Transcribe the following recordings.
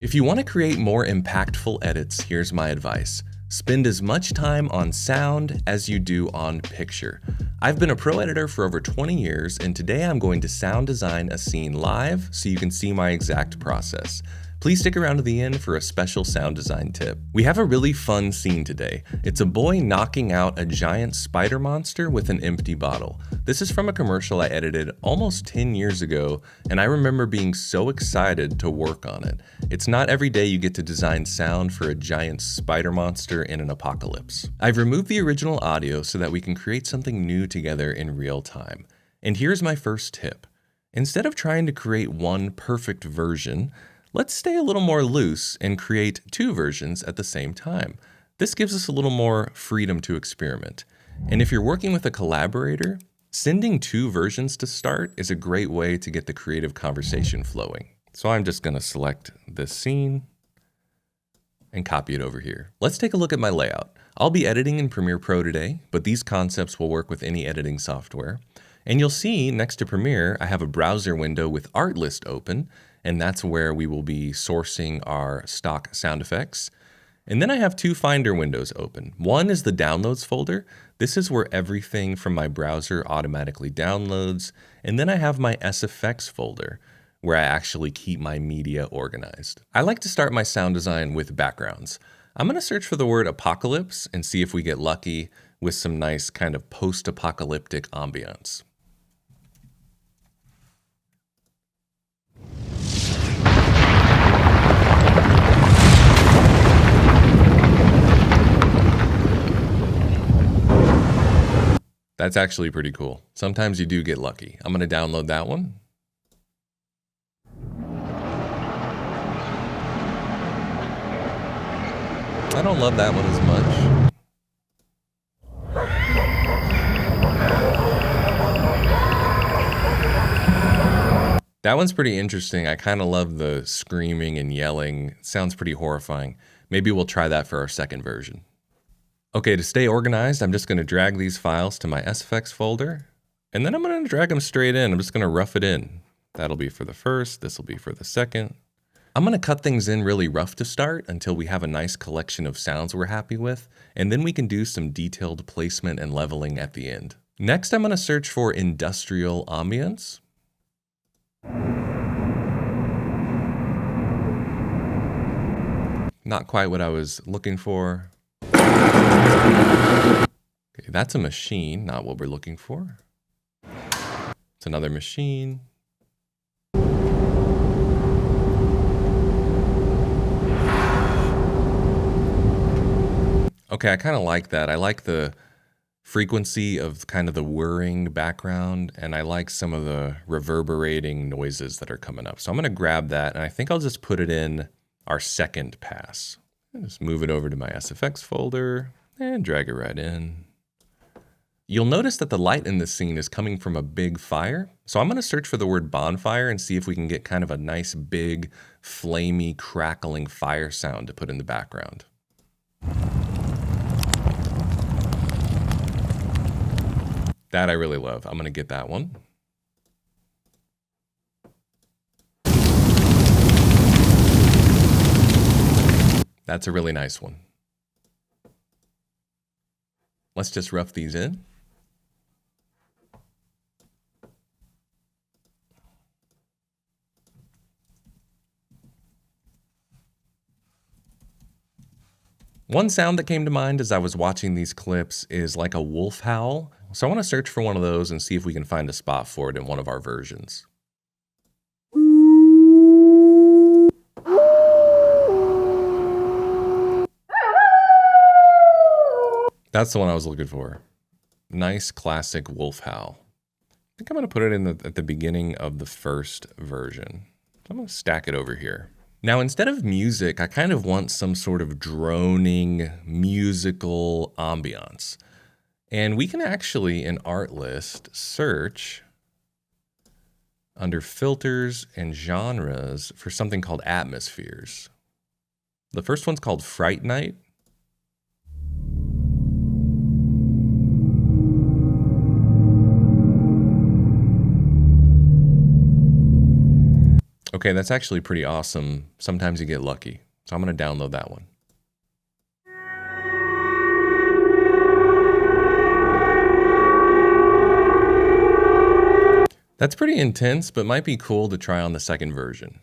If you want to create more impactful edits, here's my advice. Spend as much time on sound as you do on picture. I've been a pro editor for over 20 years, and today I'm going to sound design a scene live so you can see my exact process. Please stick around to the end for a special sound design tip. We have a really fun scene today. It's a boy knocking out a giant spider monster with an empty bottle. This is from a commercial I edited almost 10 years ago, and I remember being so excited to work on it. It's not every day you get to design sound for a giant spider monster in an apocalypse. I've removed the original audio so that we can create something new together in real time. And here's my first tip. Instead of trying to create one perfect version, let's stay a little more loose and create two versions at the same time. This gives us a little more freedom to experiment. And if you're working with a collaborator, sending two versions to start is a great way to get the creative conversation flowing. So I'm just going to select this scene and copy it over here. Let's take a look at my layout. I'll be editing in Premiere Pro today, but these concepts will work with any editing software. And you'll see next to Premiere, I have a browser window with Artlist open, and that's where we will be sourcing our stock sound effects. And then I have two Finder windows open. One is the Downloads folder. This is where everything from my browser automatically downloads. And then I have my SFX folder, where I actually keep my media organized. I like to start my sound design with backgrounds. I'm going to search for the word apocalypse and see if we get lucky with some nice kind of post-apocalyptic ambience. That's actually pretty cool. Sometimes you do get lucky. I'm going to download that one. I don't love that one as much. That one's pretty interesting. I kind of love the screaming and yelling. It sounds pretty horrifying. Maybe we'll try that for our second version. Okay, to stay organized, I'm just going to drag these files to my SFX folder, and then I'm going to drag them straight in. I'm just going to rough it in. That'll be for the first, this will be for the second. I'm going to cut things in really rough to start until we have a nice collection of sounds we're happy with, and then we can do some detailed placement and leveling at the end. Next, I'm going to search for industrial ambience. Not quite what I was looking for. Okay, that's a machine, not what we're looking for. It's another machine. Okay, I kind of like that. I like the frequency of kind of the whirring background, and I like some of the reverberating noises that are coming up. So I'm going to grab that, and I think I'll just put it in our second pass. Just move it over to my SFX folder and drag it right in. You'll notice that the light in this scene is coming from a big fire. So I'm going to search for the word bonfire and see if we can get kind of a nice big flamey crackling fire sound to put in the background. That I really love. I'm going to get that one. That's a really nice one. Let's just rough these in. One sound that came to mind as I was watching these clips is like a wolf howl. So I want to search for one of those and see if we can find a spot for it in one of our versions. That's the one I was looking for. Nice classic wolf howl. I think I'm going to put it at the beginning of the first version. I'm going to stack it over here. Now, instead of music, I kind of want some sort of droning musical ambiance. And we can actually, in Artlist, search under filters and genres for something called atmospheres. The first one's called Fright Night. Okay, that's actually pretty awesome. Sometimes you get lucky. So I'm going to download that one. That's pretty intense, but might be cool to try on the second version.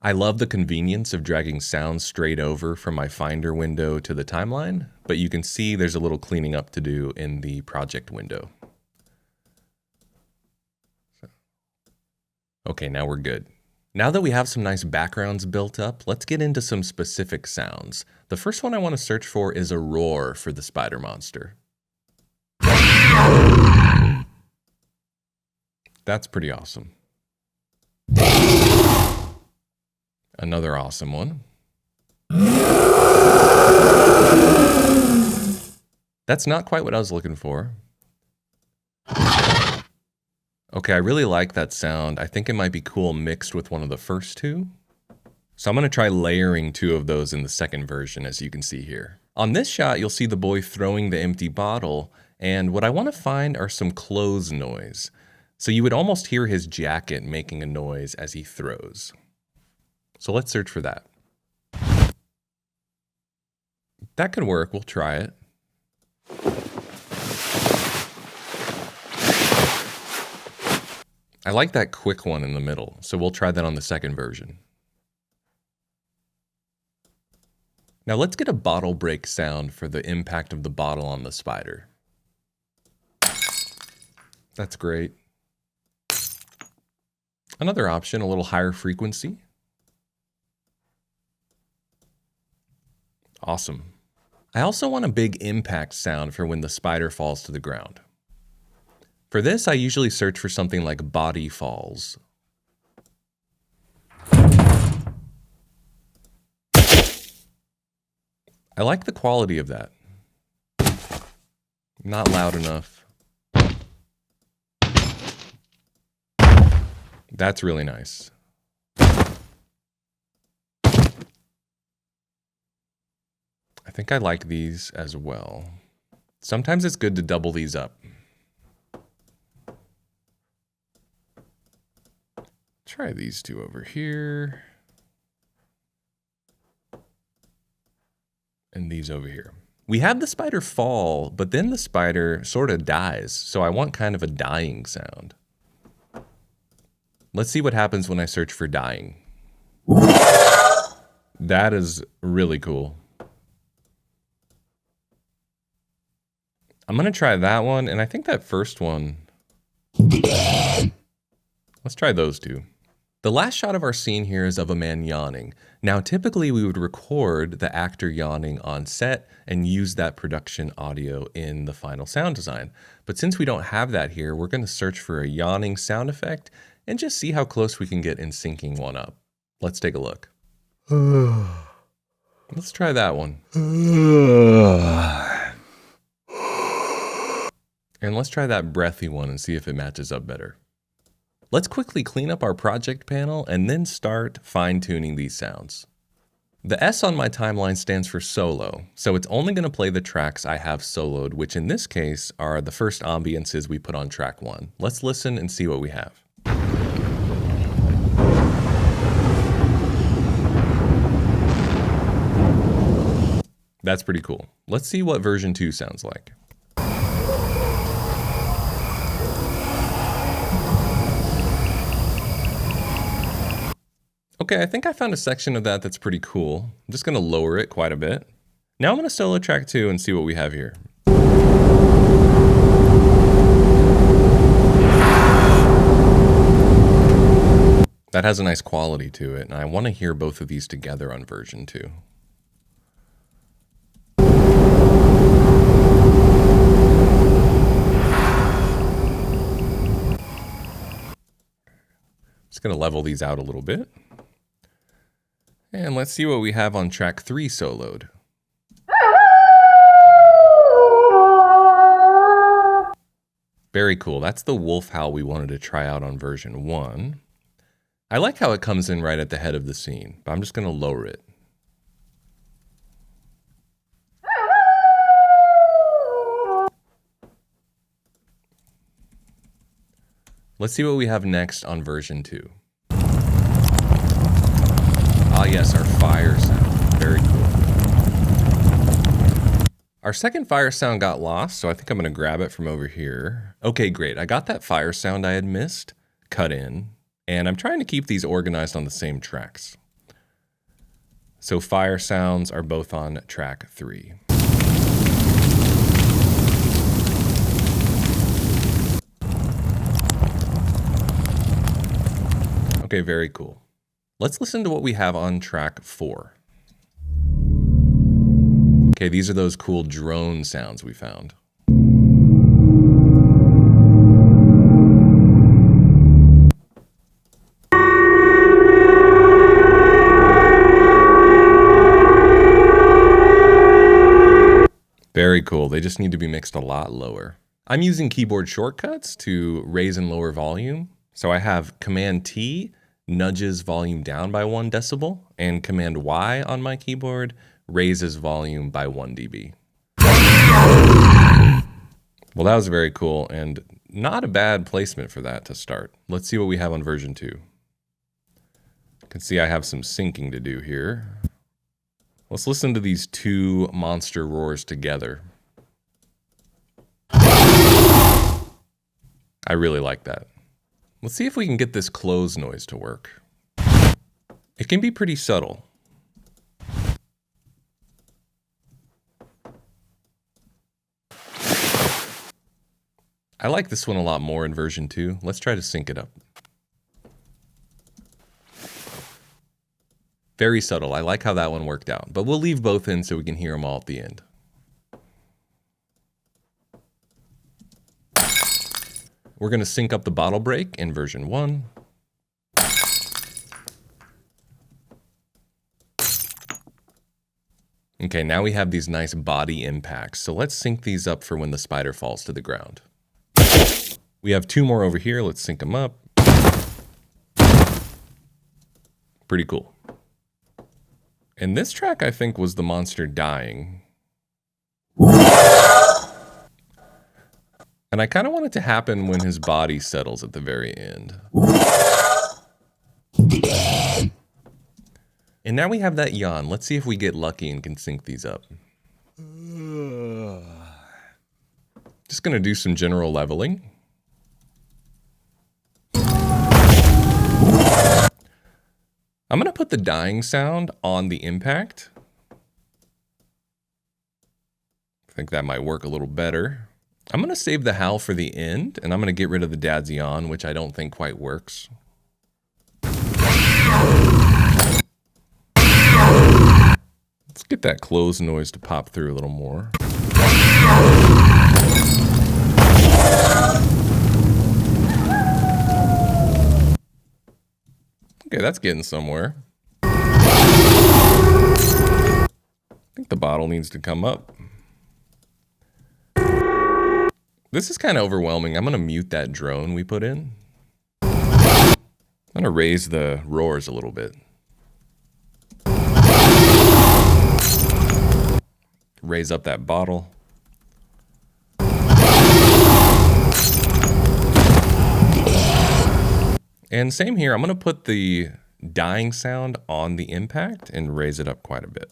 I love the convenience of dragging sounds straight over from my Finder window to the timeline, but you can see there's a little cleaning up to do in the project window. Okay, now we're good. Now that we have some nice backgrounds built up, let's get into some specific sounds. The first one I want to search for is a roar for the spider monster. That's pretty awesome. Another awesome one. That's not quite what I was looking for. Okay, I really like that sound. I think it might be cool mixed with one of the first two. So I'm going to try layering two of those in the second version, as you can see here. On this shot, you'll see the boy throwing the empty bottle, and what I want to find are some close noise. So you would almost hear his jacket making a noise as he throws. So let's search for that. That could work. We'll try it. I like that quick one in the middle, so we'll try that on the second version. Now let's get a bottle break sound for the impact of the bottle on the spider. That's great. Another option, a little higher frequency. Awesome. I also want a big impact sound for when the spider falls to the ground. For this, I usually search for something like body falls. I like the quality of that. Not loud enough. That's really nice. I think I like these as well. Sometimes it's good to double these up. Try these two over here. And these over here. We have the spider fall, but then the spider sort of dies. So I want kind of a dying sound. Let's see what happens when I search for dying. That is really cool. I'm going to try that one, and I think that first one. Let's try those two. The last shot of our scene here is of a man yawning. Now, typically we would record the actor yawning on set and use that production audio in the final sound design. But since we don't have that here, we're going to search for a yawning sound effect and just see how close we can get in syncing one up. Let's take a look. Let's try that one. And let's try that breathy one and see if it matches up better. Let's quickly clean up our project panel and then start fine-tuning these sounds. The S on my timeline stands for solo, so it's only going to play the tracks I have soloed, which in this case are the first ambiances we put on track 1. Let's listen and see what we have. That's pretty cool. Let's see what version 2 sounds like. Okay, I think I found a section of that that's pretty cool. I'm just going to lower it quite a bit. Now I'm going to solo track 2 and see what we have here. That has a nice quality to it, and I want to hear both of these together on version 2. Just going to level these out a little bit. And let's see what we have on track 3 soloed. Very cool. That's the wolf howl we wanted to try out on version 1. I like how it comes in right at the head of the scene, but I'm just going to lower it. Let's see what we have next on version 2. Ah yes, our fire sound. Very cool. Our second fire sound got lost, so I think I'm gonna grab it from over here. Okay, great. I got that fire sound I had missed, cut in, and I'm trying to keep these organized on the same tracks. So fire sounds are both on track 3. Okay, very cool. Let's listen to what we have on track 4. Okay, these are those cool drone sounds we found. Very cool. They just need to be mixed a lot lower. I'm using keyboard shortcuts to raise and lower volume. So I have Command T nudges volume down by 1 decibel, and Command Y on my keyboard raises volume by 1 dB. Well, that was very cool, and not a bad placement for that to start. Let's see what we have on version 2. You can see I have some syncing to do here. Let's listen to these 2 monster roars together. I really like that. Let's see if we can get this close noise to work. It can be pretty subtle. I like this one a lot more in version 2. Let's try to sync it up. Very subtle. I like how that one worked out, but we'll leave both in so we can hear them all at the end. We're going to sync up the bottle break in version 1. Okay, now we have these nice body impacts, so let's sync these up for when the spider falls to the ground. We have 2 more over here. Let's sync them up. Pretty cool. And this track, I think, was the monster dying. And I kind of want it to happen when his body settles at the very end. And now we have that yawn. Let's see if we get lucky and can sync these up. Just going to do some general leveling. I'm going to put the dying sound on the impact. I think that might work a little better. I'm going to save the howl for the end, and I'm going to get rid of the dad's yawn, which I don't think quite works. Let's get that close noise to pop through a little more. Okay, that's getting somewhere. I think the bottle needs to come up. This is kind of overwhelming. I'm going to mute that drone we put in. I'm going to raise the roars a little bit. Raise up that bottle. And same here, I'm going to put the dying sound on the impact and raise it up quite a bit.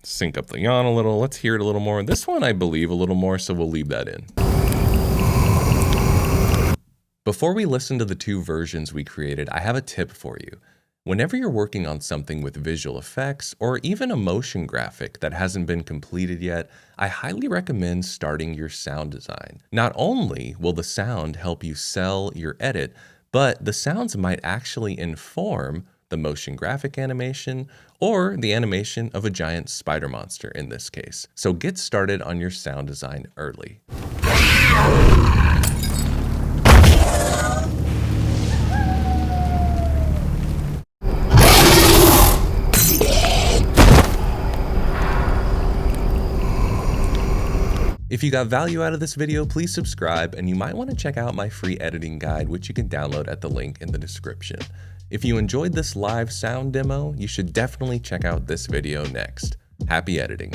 Sync up the yawn a little. Let's hear it a little more. This one I believe a little more, so we'll leave that in. Before we listen to the 2 versions we created, I have a tip for you. Whenever you're working on something with visual effects or even a motion graphic that hasn't been completed yet, I highly recommend starting your sound design. Not only will the sound help you sell your edit, but the sounds might actually inform the motion graphic animation or the animation of a giant spider monster in this case. So get started on your sound design early. If you got value out of this video, please subscribe, and you might want to check out my free editing guide, which you can download at the link in the description. If you enjoyed this live sound demo, you should definitely check out this video next. Happy editing.